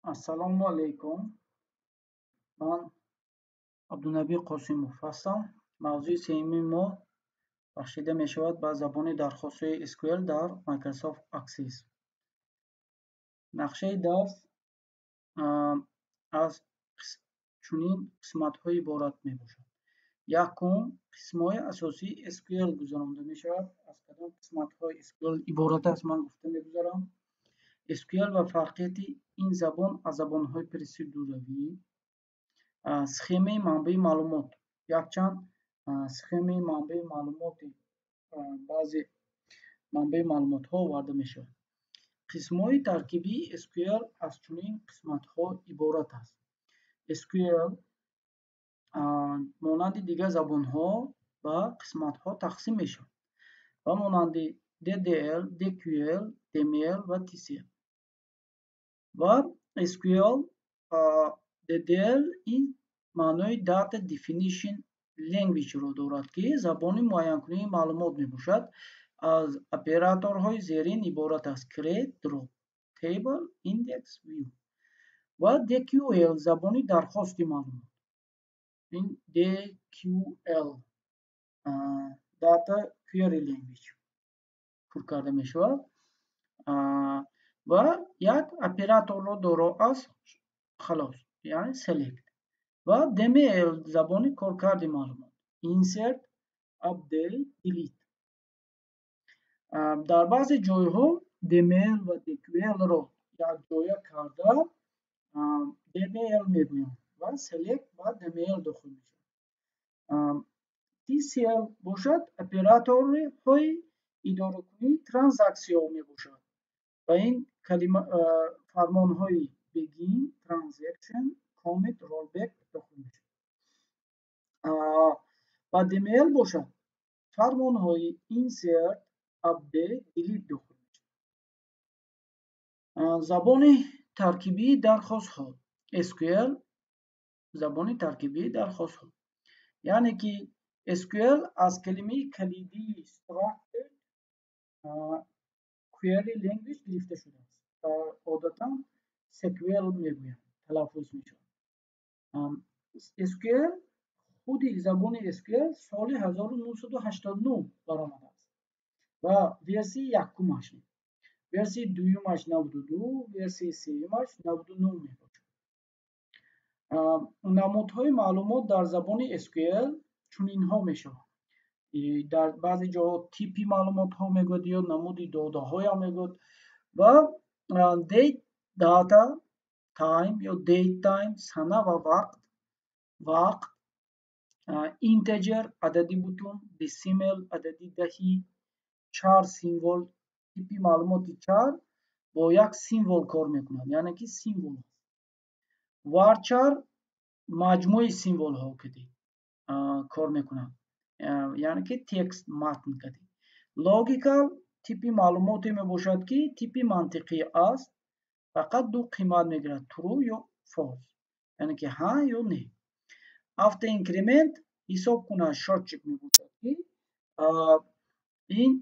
Assalomu alaykum. Man Abdunabi Qosimov ҳастам. Мавзӯи сеюми мо бахшида мешавад ба забони дархостҳои SQL дар Microsoft Access. Нақшаи дарс аз чунин қисматҳо иборат мебошад. Якум, қисмҳои асосии SQL гузаронида мешавад. Аз кадом қисматҳои SQL иборат аст ман гуфта мегузарам. SQL ва фарқияти ин забон аз забонҳои процедуравӣ. Схемаи манбаи маълумот. Якчанд схемаи манбаи маълумоти баъзе манбаи маълумотҳо оварда мешавад. Қисмҳои таркибии SQL аз чунин қисматҳо иборат аст. SQL монанди дигар забонҳо ба қисматҳо тақсим мешавад. Ба монанди DDL, DQL, DML ва TCL. Ва SQL DDL ин маънои Data Definition Language-ро дорад, ки забони муайянкунии маълумот мебошад. аз операторҳои зерин иборат аст: create, drop, table, index, view. Ва DQL забони дархости маълумот. ин DQL Data Query Language пур карда мешавад ва як операторро доро аст, халос, яъне select. ва DML забони коркарди маълумот: insert, update, delete. дар баъзе ҷойҳо DML ва DQL-ро якҷоя карда DML мегӯянд ва select ва DML дохил мешавад. TCL бошад операторҳои идоракунии транзаксияҳо мебошад. ва ин фармонҳои begin, transaction, commit, rollback дохил мешавад. ва DML бошад фармонҳои insert, update, delete дохил мешавад. Забони таркибии дархостҳо. SQL забони таркибии дархостҳо. яъне ки SQL аз калимаи калидии Structured Query Language гирифта шудааст. одатан SQL мегӯянд, талаффуз мешавад. SQL худи забони SQL соли 1989 баромадааст ва версияи якумаш, версияи дуюмаш 92, версияи сеюмаш 99 мебошад. намудҳои маълумот дар забони SQL чунинҳо мешаванд. дар баъзе ҷоҳо типи маълумотҳо мегӯяд ё намуди додаҳоям мегӯяд. ва date, data, time ё date time, сана ва вақт, integer адади бутун, decimal адади даҳӣ, char символ, типи маълумоти char бо як символ кор мекунад, яъне ки символ. varchar маҷмӯи символҳо кади кор мекунад, яъне ки текст матн кади. Logical типи маълумоте мебошад ки типи мантиқӣ аст, фақат ду қимат мегирад: true ё false, яъне ки ҳа ё не. After increment ҳисобкунаш счетчик мебошад ки ин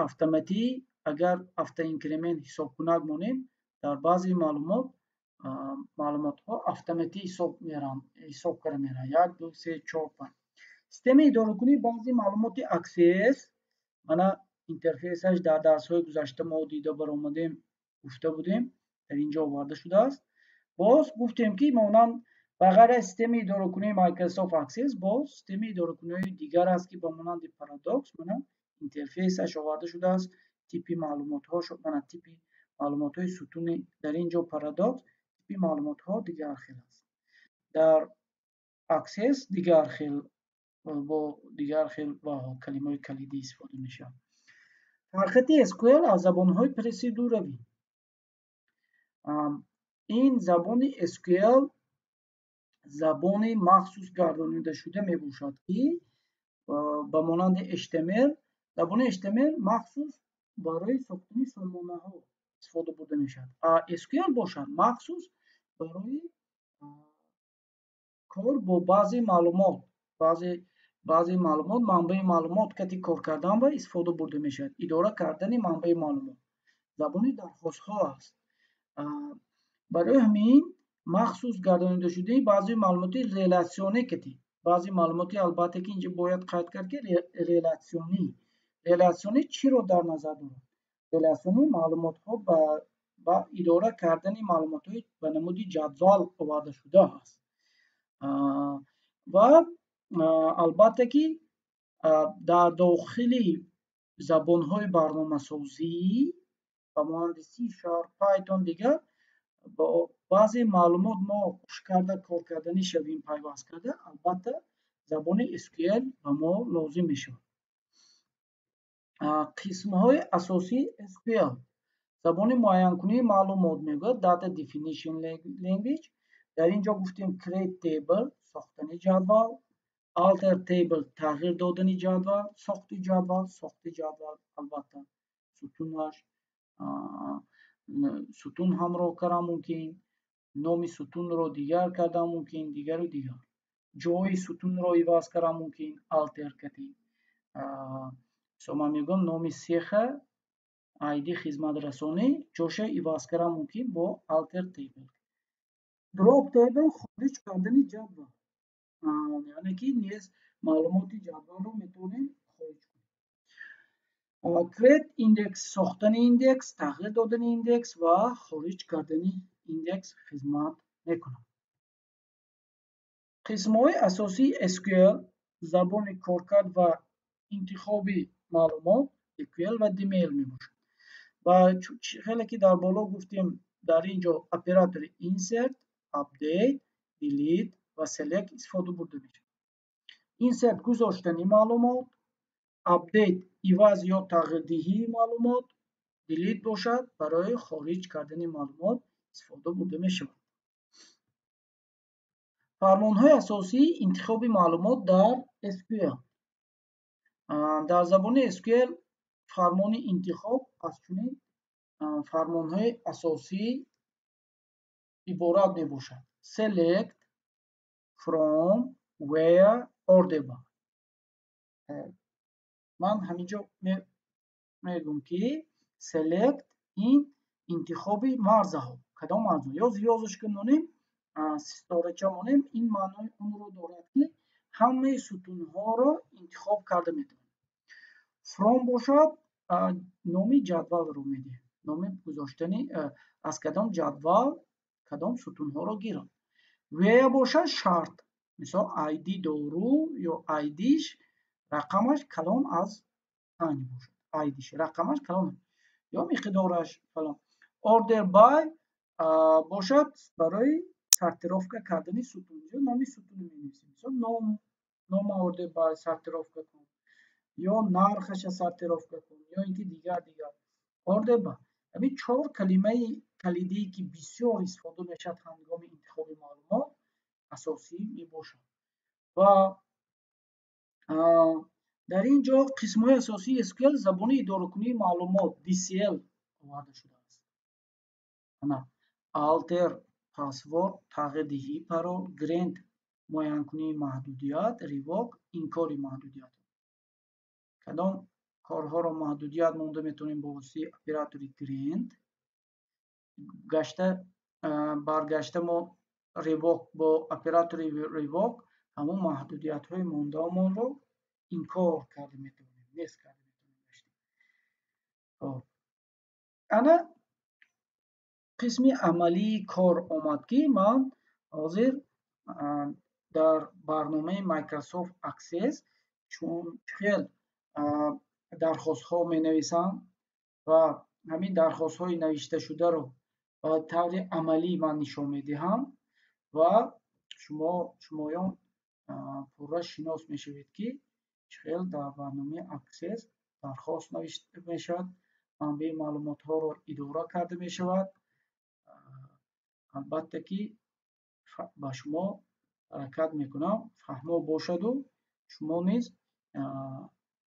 автоматӣ, агар after increment ҳисобкунак монем, дар баъзе маълумотҳо автоматӣ ҳисоб карда меравад: 1 2 3 4 5. системаи идоракунии баъзи маълумоти Access, мана интерфейсаш дар дарсҳои гузашта мо дида баромадем, гуфта будем, дар инҷо оварда шудааст. боз гуфтем ки монанд ба ғайр аз системаи идоракунии Microsoft Access, боз системаи идоракуниҳои дигар аст ки ба монанди Paradox, мана интерфейсаш оварда шудааст. типи маълумотҳош, мана типи маълумотҳои сутуни дар ин ҷо Paradox, типи маълумотҳо дигар хел аст. дар Access дигар хел, бо дигар хел ва калимаҳои калидӣ истифода мешавад. фарқияти SQL аз забонҳои процедуравӣ. ин забони SQL забони махсус гардонида шуда мебошад ки ба монанди HTML. забони HTML махсус барои сохтани сомонаҳо истифода бурда мешавад. SQL бошад махсус барои кор бо баъзе маълумот, баъзе маълумот, манбаи маълумот кати кор кардан ба истифода бурда мешавад. идора кардани манбаи маълумот забони дархостҳо аст. برای همین مخصوص گردانیده شده بعضی معلومات ریلیسیونی کردی. بعضی معلوماتی البته که اینجا باید قید کرد که ریلیسیونی چی رو در نظر دارد؟ ریلیسیونی معلومات ها با اداره کردن معلومات های به نمود جدول آورده شده است. و البته که در داخل زبان های برنامه سازی و مهندسی شارپ پایتون دیگر با بعضی معلومات ما خوش کرده کار کردنی شویم پیوست کرده. البته زبان SQL به ما لازم میشه. قسم های اساسی SQL زبان معین کنی معلومات میگه data definition language. در اینجا گفتیم create table ساختن جدول، alter table تغییر دادن جدول، ساخت جدول البته ستونش ستون همراه کردن ممکن، نام ستون رو دیگر کردن ممکن، دیگر و دیگر جای ستون رو عوض کردن ممکن، alter کردن. شما میگم نام سیخ آیدی خدمت رسانی جوشه عوض کردن ممکن با alter table. drop table خارج کردن جدول، یعنی که نیز معلومات جدول رو میتونیم خارج کنیم. create index ساختن ایندکس، تغییر دادن ایندکس و خارج کردن ایندکس خدمت میکنم. قسم‌های اساسی SQL زبان کارکرد و انتخاب معلومات SQL و دیمیل میباشد. و خیلی که در بالا گفتیم در اینجا اپراتور insert، update، delete و select استفاده برده میشه. insert گذاشتن معلومات، update عوض یا تغییر دهی معلومات، delete باشد برای خارج کردن معلومات استفاده برده میشه. فرمانهای اساسی انتخاب معلومات در SQL. در زبان SQL فرمان انتخاب از چنین فرمانهای اساسی عبارت می باشد: select، from، where، order by. من همینجا میگم که select این انتخاب مرزه ها، کدام مرزه یا زیادش کنیم ستارچه مانیم، این معنی اون رو دارد که همه ستون ها رو انتخاب کرده میتونیم. from باشد نامی جدول رو میده، نام گذاشتنی از کدام جدول کدام ستون ها رو گیرم. where باشد شرط، مثلا آیدی دارو یا آیدیش رقمش کدام از آنی باشد، آیدیش رقمش کدام یا مقدارش فلان. order by باشد برای سرتیرافکه کردن ستون، یا نامی ستون می‌نویسیم، مثلا نام order by سرتیرافکه کن یا نرخش سرتیرافکه کن یا اینکه دیگر order by. همین 4 کلمه کلیدی که بسیار استفاده میشد هنگام انتخاب معلومات اساسی میباشد. و در اینجا قسم‌های اساسی SQL زبان اداره کنی معلومات DCL آورده شده است. alter پاسورد، تغییر دهی پارول، grant معین کنی محدودیت، revoke انکار محدودیت. کدام کارها رو محدودیت مونده میتونیم با واسطه اپراتور grant گشته برگشته ما revoke با اپراتور revoke همون محدودیت های مونده ما رو انکار کرده میتونیم، نیست کرده میتونیم داشتیم. انا قسمی عملی کار آمد که من حاضر در برنامه مایکروسافت اکسس چون خیلی درخواست ها می نویسم و همین درخواست های نوشته شده رو با طور عملی من نشان می دهم و شمایان پورا شناس می شوید که خیلی در برنامه اکسس درخواست نوشته می شود، منبع معلومات ها رو اداره کرده می شود. البته که با شما حرکت میکنم فهمو باشد و شما نیز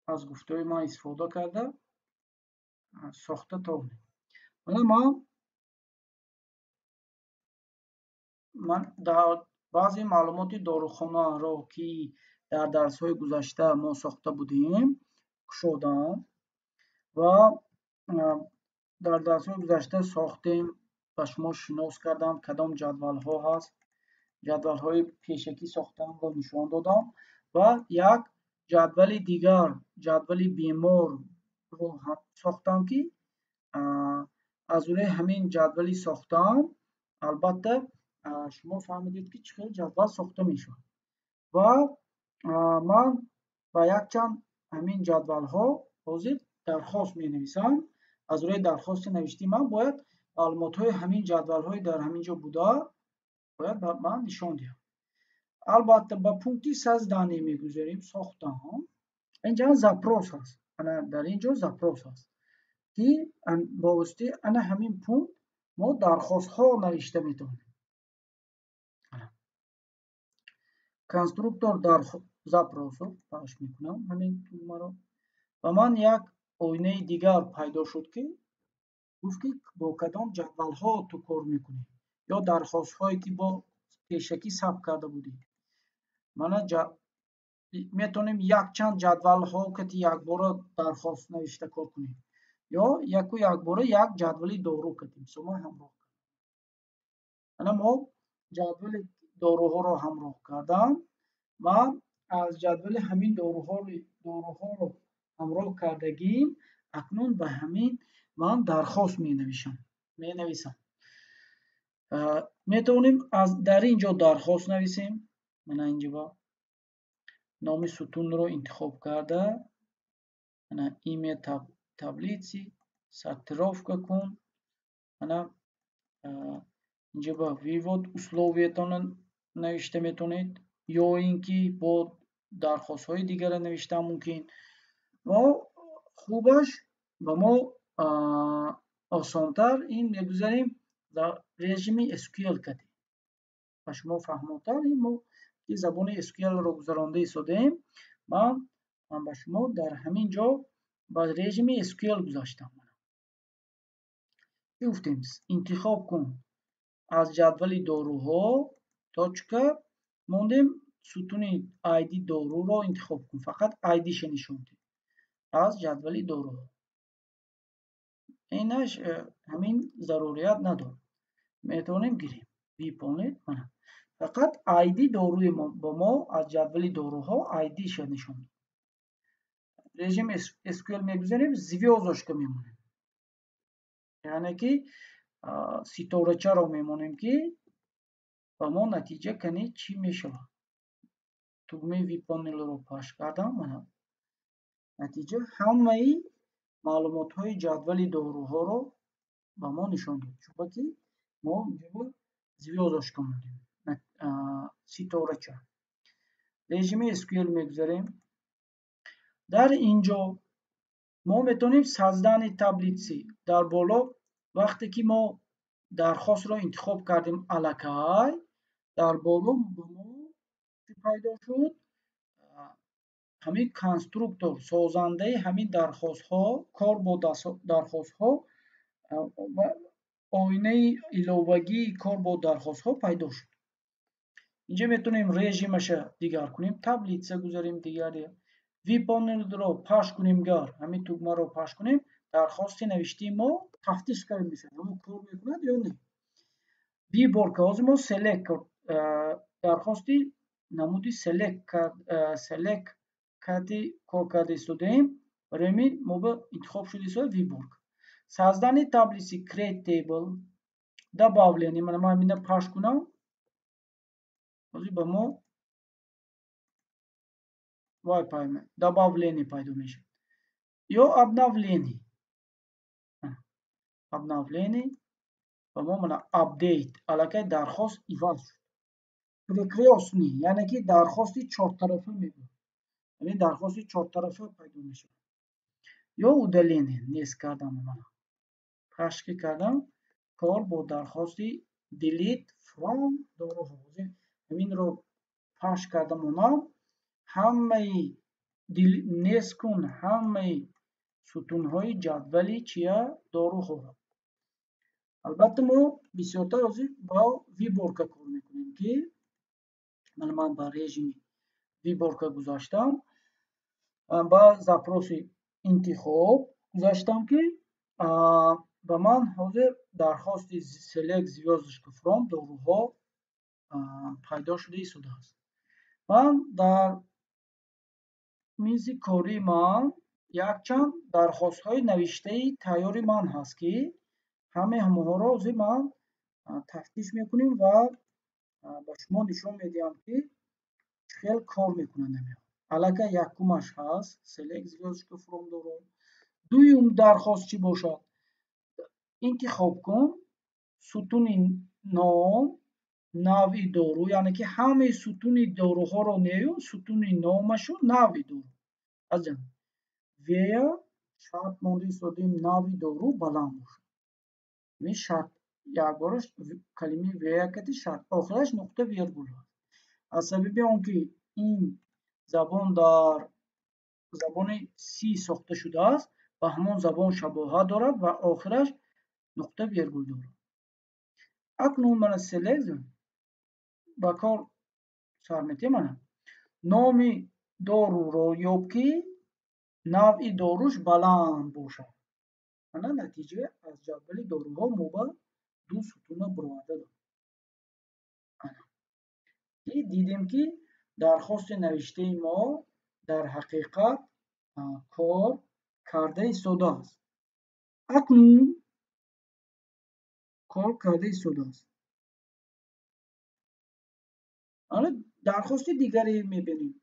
از گفته‌های من استفاده کرده ساخته تابید. من در بعضی معلومات داروخانه را که در درس‌های گذشته ما ساخته بودیم کشودم و در درس‌های گذشته ساختیم ба шумо шинос кардам кадом ҷадвалҳо ҳаст. ҷадвалҳои пешакӣ сохтаамро нишон додам ва як ҷадвали дигар, ҷадвали беморро сохтам, ки аз рӯи ҳамин ҷадвали сохтаам албатта шумо фаҳмидед ки чӣ хел ҷадвал сохта мешавад. ва ман ба якчанд ҳамин ҷадвалҳо ҳозир дархост менависам. аз рӯи дархости навиштии ман бояд маълумотҳои ҳамин ҷадвалҳои дар ҳамин ҷо буда бояд ба ман нишон диҳад. албатта ба пункти создание мегузорем, сохтам. инҷа запрос ҳаст, дар ин ҷо запрос ҳаст, ки бо воситаи ана ҳамин пункт мо дархостҳо навишта метавонем. конструктор запросов пахш мекунам ҳамин тӯгмаро ва ман як оинаи дигар пайдо шуд, ки гуфт ки бо кадом ҷадвалҳо ту кор мекунӣ ё дархостҳое ки бо пешакӣ сабт карда будӣ. мана метавонем якчанд ҷадвалҳо кати якбора дархост навишта кор кунем ё яку якбора як ҷадвали дору катем сома ҳамроҳ кардем. ана мо ҷадвали доруҳоро ҳамроҳ кардам. ман аз ҷадвали ҳамин доруҳоро ҳамроҳ кардагим акнун ба ҳамин ман дархост менависам. метавонем дар ин ҷо дархост нависем. мана инҷа номи сутунро интихоб карда имя таблицы сортировка кун. инҷа ба вивод условиятона навишта метавонед ё ин ки бо дархостҳои дигаре навишта мумкин. мо хубаш ба мо осонтар ин мегузарем дар режими SQL катем. ба шумо фаҳмотар мо ки забони SQL-ро гузаронда истодаем. ман ба шумо дар ҳамин ҷо ба режими SQL гузаштам. гуфтем интихоб кун аз ҷадвали доруҳо точка мондем сутуни ID доруро интихоб кун. фақат ID-ша нишон дед аз ҷадвали доруҳо. инаш ҳамин зарурият надорад. метавонем гирем виполнед. мана фақат ID доруи ба мо аз ҷадвали доруҳо ID-ша нишон дод. режим SQL мегузарем, звёздочка мемонем. яъне ки ситорачаро мемонем, ки ба мо натиҷа кани чӣ мешавад. тугмаи виполнилро пахш кардам. мана натиҷа ҳамаи маълумотҳои ҷадвали доруҳоро ба мо нишон дод. чунки ки мо инҷо звёздочка монем, ситорача. режими SQL мегузарем. дар ин ҷо мо метавонем создани таблицы дар боло вақте ки мо дархостро интихоб кардем аллакай дар боло ба мо чӣ пайдо шуд? ҳамин конструктор созандаи ҳамин дархостҳо, кор бо дархостҳо ва оинаи иловагии кор бо дархостҳо пайдо шуд. инҷа метавонем режимаша дигар кунем, таблица гузарем дигаре. виполнилро пахш кунем гар, ҳамин тугмаро пахш кунем, дархости навиштии мо тафтиш карда мешавад, ҳамон кор мекунад ё не. виборка ҳозир мо select дархости намуди select карди кор карда истодаем. барои ҳамин мо ба интихоб шуда истода виборка. создани таблицы create table добавление. ман ҳамина пахш кунам. ҳозир ба мо добавление пайдо мешавад ё обновление. обновление ба мо мана апдейт аллакай дархост иваз шуд. прекрасный яъне ки дархости чортарафа мегӯяд. яъне дархости чортарафа пайдо мешавад. ё удаление нест кардам. мана пахш ки кардам кор бо дархости delete from доруҳо. ҳаминро пахш карда монам. ҳамаи нест кун ҳамаи сутунҳои ҷадвали чия доруҳоро. албатта мо бисёртар ҳозир ба виборка кор мекунем, ки ман ба режими виборка гузаштам. ба запроси интихоб гузаштам, ки ба ман ҳозир дархости select звёздочка from доруҳо пайдо шуда истодааст. Ман дар мизи кории ман якчанд дархостҳои навиштаи тайёри ман ҳаст, ки ҳамаҳоро ҳозир ман тафтиш мекунем ва ба шумо нишон медиҳам, ки чӣ хел кор мекунанд ҳамаҳо. Аллакай якумаш ҳаст, select звёздочка from доруҳо. Дуюм дархост чӣ бошад? интихоб кун сутуни ном, навъи дору, яъне ки ҳамаи сутуни доруҳоро неён, сутуни номашу навъи дору. Азҷам вея шарт монда истодем навъи дору баланд бошад. Ин шарт якбораш калимаи вея кати шарт, охираш нуқта виргул аст. аз сабаби он ки ин забон дар забони си сохта шудааст, ба ҳамон забон шабоҳат дорад ва охираш нуқта виргул дорад. Акнун мана select ба кор сар метемана. Номи доруро ёб, ки навъи доруш баланд бошад. Мана натиҷа аз ҷадвали доруҳо мо ба ду сутуна буроварда дорем. Дидем, ки дархости навиштаи мо дар ҳақиқат кор карда истодааст. Акнун кор карда истодааст. дархости дигаре мебинем.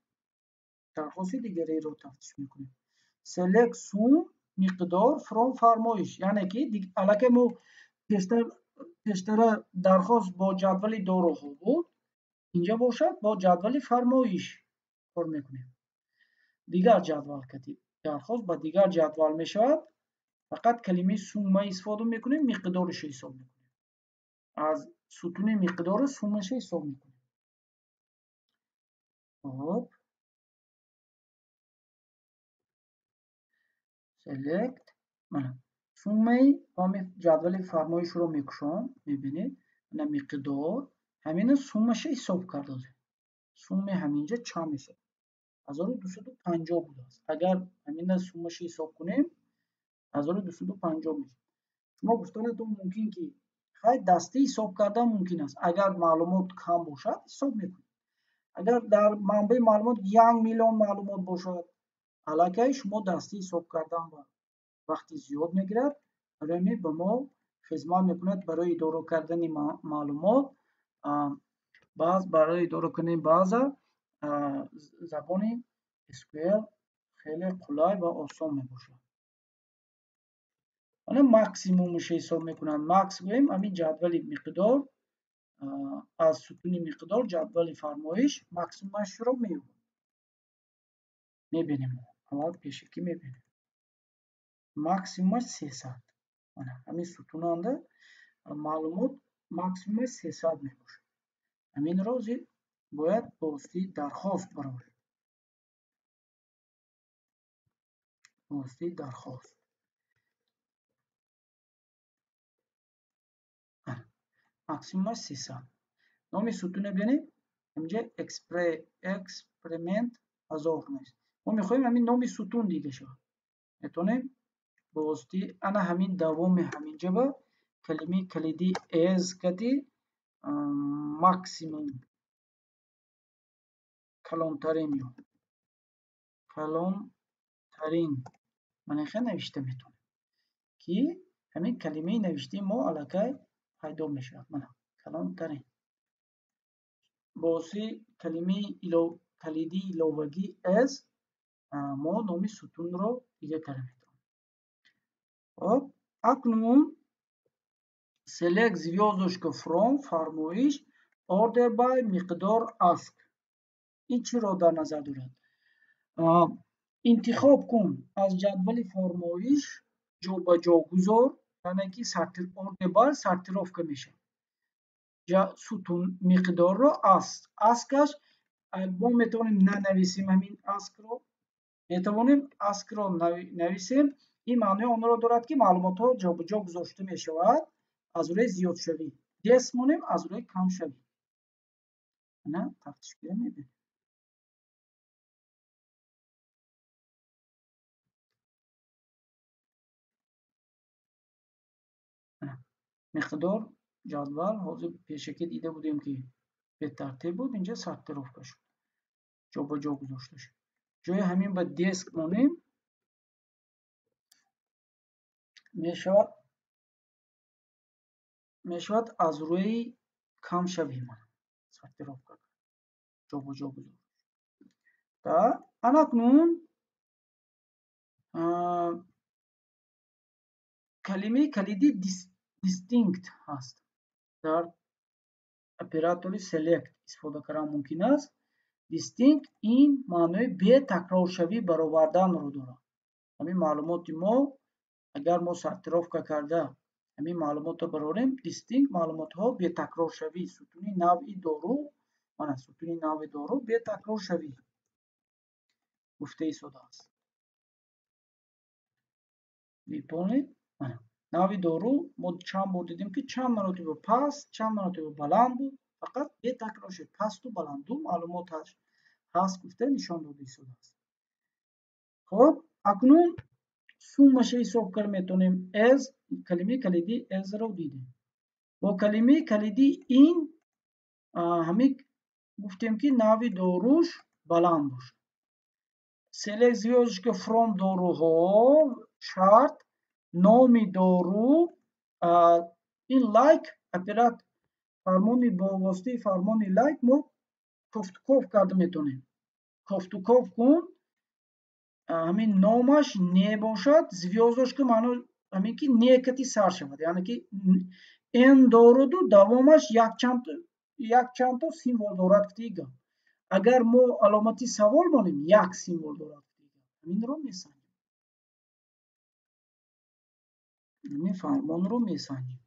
дархости дигареро тафтиш мекунем. Select sum миқдор from фармоиш, яъне ки аллакай мо пештара дархост бо ҷадвали доруҳо буд, инҷа бошад бо ҷадвали фармоиш кор мекунем. Дигар ҷадвал кати дархост ба дигар ҷадвал мешавад. Фақат калимаи сумма истифода мекунем, миқдорашо ҳисоб мекунем. аз сутуни миқдору суммашо ҳисоб мекунем. Хоб select мана суммаи ҷадвали фармоишро мекушам, мебинед мана миқдор ҳамина суммаша ҳисоб кардем. суммаи ҳаминҷа чанд мешавад? 1250 будааст. агар ҳамина суммаша ҳисоб кунем 1250 мешавад. шумо гуфтанатон мумкин ки хай дастӣ ҳисоб кардан мумкин аст. агар маълумот кам бошад ҳисоб мекунем. агар дар манбаи маълумот 1 миллион маълумот бошад, аллакай шумо дастӣ ҳисоб кардан вақти зиёд мегирад. ҳамин ба мо хизмат мекунад барои идора кардани маълумот. барои идора кардани баъза забони SQL хеле қулай ва осон мебошад. ана максимумашо ҳисоб мекунад. макс гӯем ҳамин ҷадвали миқдор, аз сутуни миқдор ҷадвали фармоиш максимумашро меёбад. мебинем аввал пешакӣ мебинем. максимумаш 300. мана ҳамин сутунанда маълумот максимумаш 300 мебошад. ҳаминро бояд ба воситаи дархост бароварем. ба воситаи дархост. максимумаш 300. номи сутуна бинем. инҷа эксперимент 1000 нест. мо мехоҳем ҳамин номи сутун дида шавад. метавонем ба воситаи ана ҳамин давоми ҳаминҷа ба калимаи калиди as кати максимум калонтарин ё калонтарин манаха навишта метавонем, ки ҳамин калимаи навиштаи мо аллакай пайдо мешавад. мана калонтарин. бо воситаи калимаи калидии иловагӣ as мо номи сутунро дида карда метавонем. хоб акнун select звёздочка from фармоиш order by миқдор ask. ин чиро дар назар дорад? интихоб кун аз ҷадвали фармоиш ҷобаҷо гузор, яъне ки order by сортировка мешавад. сутун миқдорро ask. askаш мо метавонем нанависем ҳамин askро. метавонем askро нависем. ин маънои онро дорад, ки маълумотҳо ҷобаҷо гузошта мешавад аз рӯи зиёдшавӣ. дес монем аз рӯи камшавӣ. ана тафтишгирӣ мебинем. مقدار جدول حاضر پیشکی دیده بودیم که به ترتیب بود، اینجا سортировка شد، جابجا گذاشته شد. جای همین با دیسک مانیم میشود از روی کم شویم سортировка جابجا گذاشت. و اکنون کلمه کلیدی distinct هست. در اپراتور select استفاده کردن ممکن است. distinct این معنای به تکرار شوی برآوردن رو دارد. همین معلومات ما اگر ما سортировка کرده همین معلومات رو براریم، distinct معلومات ها به تکرار شوی ستون نوع دارو ستون نوع دارو به تکرار شوی گفته شده است. می‌بینید نوع دارو ما چند بار دیدیم که چند مراتب پست چند مراتب بلند بود، فقط به تکرار شد. پست و بلند دو معلومات هست گفته نشان داده شده است. خب اکنون سومش حساب کار میتونیم از کلمه کلیدی از رو دیدیم. با کلمه کلیدی این همین گفتیم که نوع داروش بلند باشه. select звездочка from داروها شرط نام دارو این لایک اپرات فرمانی با واسطه فرمانی لایک ما کفت کف کرده میتونیم. کفت کف کن همین نامش نه باشد звездочка معنی همین که نه کتی سر شود، یعنی که این دارو دو دوامش یک چند تا سیمبل دارد دیگه. اگر ما علامتی سوال مانیم یک سیمبل دارد دیگه. همین رو میسنجیم. همین فرمان رو میسنجیم.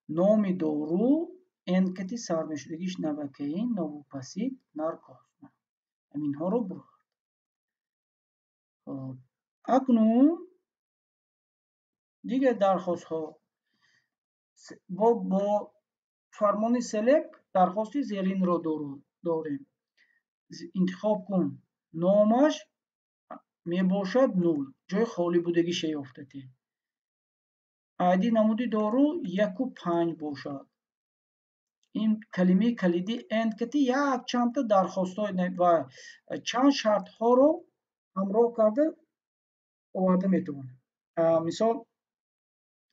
نام دارو انکتی سرمشدگیش نوکین نوپسید نارکوز. همین ها رو برو. اکنون دیگه درخواست ها با فرمان سلک درخواست زیرین رو داریم. انتخاب کن نامش میباشد 0 جای خالی بودگیش یافتید. عادی نمودی دارو 1 و 5 باشد. این کلمه کلیدی اند کتی یک چند تا درخواست و چند شرط ها رو همراه کرده آورده میتونه. مثال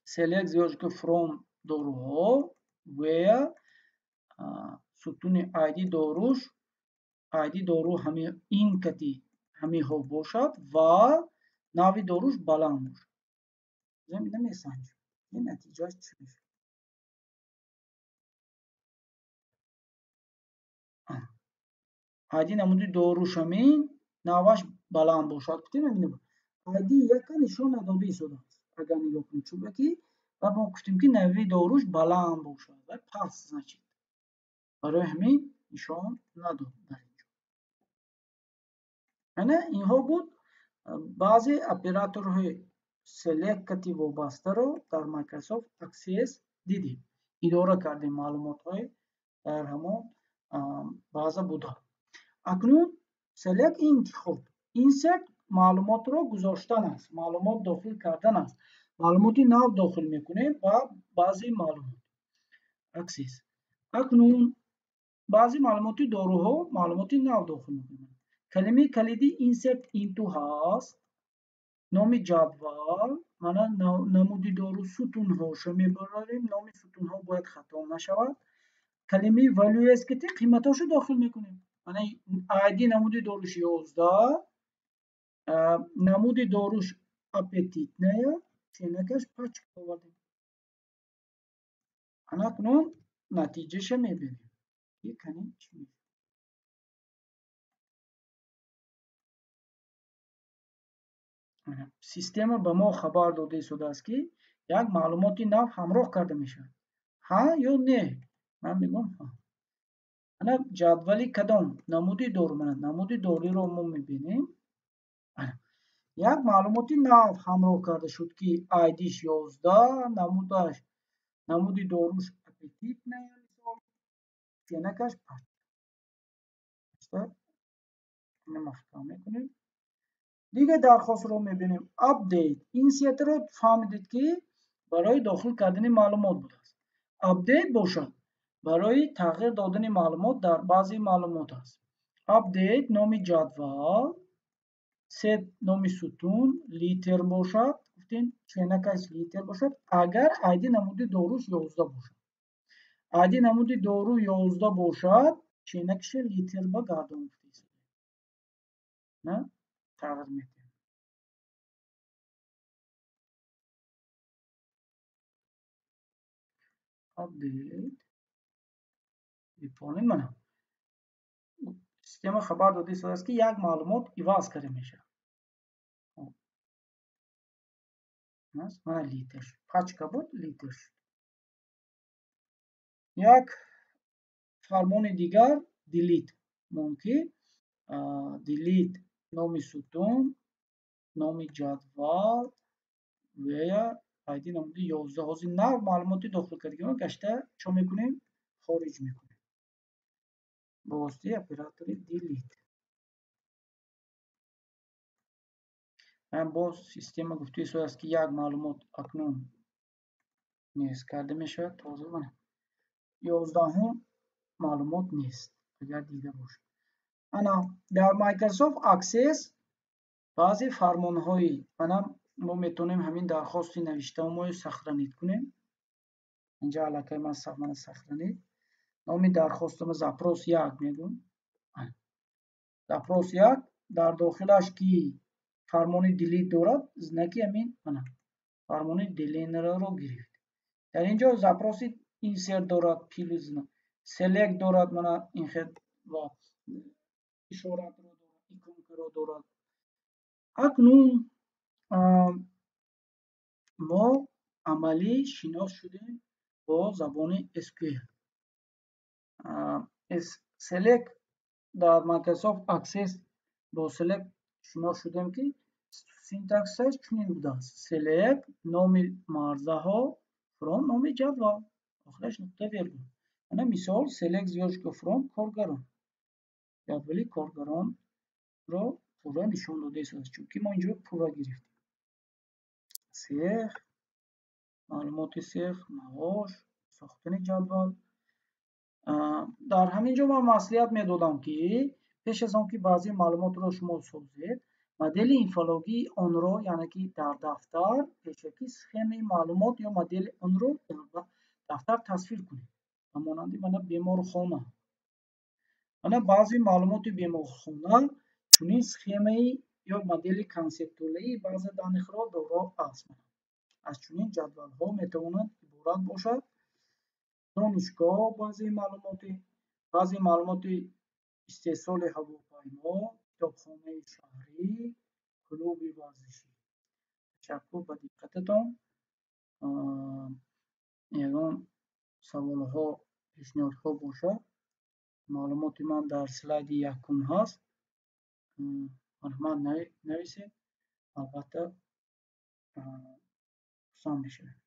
select звездочка from داروها و ستون ID داروش ID دارو همه این کتی همه ها باشد و نوع داروش بلند باشد. زمین نمیسنجیم. این نتیجه چی میشه؟ ID نمود داروش همین نوعش بلند باشد. ببینیم ID یک نشان نداده شده است. اگر نگاه کنید چوبکی و ما گفتیم که نوع داروش بلند باشد و پس значит برای همین نشان نداد در اینجا. یعنی اینها بود بعضی اپراتورهای سلکتی وابسته رو در مایکروسافت اکسس دیدیم. اداره کردیم معلومات های در همون بازه بوده. اکنون سلکت انتخاب اینسرت معلومات رو گذاشتن است، معلومات داخل کردن است. معلوماتی نو داخل میکنیم و بعضی معلومات اکسس. اکنون بعضی معلوماتی داروها معلوماتی نو داخل میکنیم. کلمه کلیدی insert into هست. نام جدول معنی نمودی دارو ستون هاشو میبریم. نام ستون ها باید خطا نشود. کلمه value است که قیمتاشو داخل میکنیم. یعنی ID نمودی داروش 11 نمودی داروش اپتیت نه چنکش پچ آوردیم. اکنون نتیجهش میبینیم. یک کنیم چی میشه. سیستم به ما خبر داده شده است که یک معلوماتی نو همراه کرده میشه. ها یا نه؟ من میگم ها. انا جدولی کدام نمودی دارو نمودی داروی رو ما میبینیم. یک معلوماتی نو همراه کرده شد که آیدیش 11 نمودی داروش اپتیت نه چنکش پچ. اینو مفهوم میکنیم. دیگه درخواست رو میبینیم. اپدیت این سیت رو فهمیدید که барои дохил кардани маълумот будааст. Апдейт бошад барои тағйир додани маълумот дар баъзи маълумот аст. Апдейт номи ҷадвал, set номи сутун, литер бошад, гуфтем ченакаш литер бошад, агар айди намуди доруш 11 бошад. Айди намуди дору 11 бошад, ченакаш литер ба гардон гуфтем. На тағйир метем. Апдейт виполним мана. Система хабар дода истодааст ки як маълумот иваз карда мешавад. Мана литер шуд. Пачка буд, литер шуд. як фармони дигар delete мон ки delete номи сутун, номи ҷадвал ва айди намуди 11 ҳозир нав маълумоти дохил кардагиро гашта чо мекунем? хориҷ мекунем бо воситаи оператори delete. боз система гуфтаи истодааст ки як маълумот акнун нест карда мешавад. тоза мана 11 маълумот нест, агар дида бошад. ана дар Microsoft Access баъзе фармонҳои ана мо метавонем ҳамин дархости навиштааморо сахранид кунем. инҷа аллакай мана сахранид. номи дархостама запрос 1 мегӯм. запрос 1 дар дохилаш ки фармони delete дорад, знаки ҳамин ана фармони delete-ро гирифт. дар инҷо запроси insert дорад, плюс select дорад, мана ин хел ва ишоратро дорад, иконкаро дорад. акнун мо амалӣ шинос шудем бо забони SQL. select дар Microsoft Access бо select шинос шудем ки синтаксаш чунин будааст. select номи марзаҳо from номи ҷадвал, охираш нуқта виргул. ана мисол select звёжка from коргарон. ҷадвали коргаронро пурра нишон дода истодааст, чунки мо инҷо пурра гирифтем. сех, маълумоти сех, маош, сохтани ҷадвал. дар ҳамин ҷо ман маслиҳат медодам ки пеш аз он ки баъзи маълумотро шумо созед, модели инфологии онро, яъне ки дар дафтар пешакӣ схемаи маълумот ё модели онро дар дафтар тасвир кунед. ба монанди мана беморхона. мана баъзи маълумоти беморхона чунин схемаи ё модели консептуалии баъзе данихро доро аст. аз чунин ҷадвалҳо метавонад иборат бошад. донишгоҳ баъзи маълумоти истеҳсоли ҳавопаймо, китобхонаи шаҳрӣ, клуби варзишӣ. ташаккур ба диққататон. ягон саволҳо, пешниҳодҳо бошад, маълумоти ман дар слайди якум ҳаст. марҳамат нависед. албатта хусанд мешавем.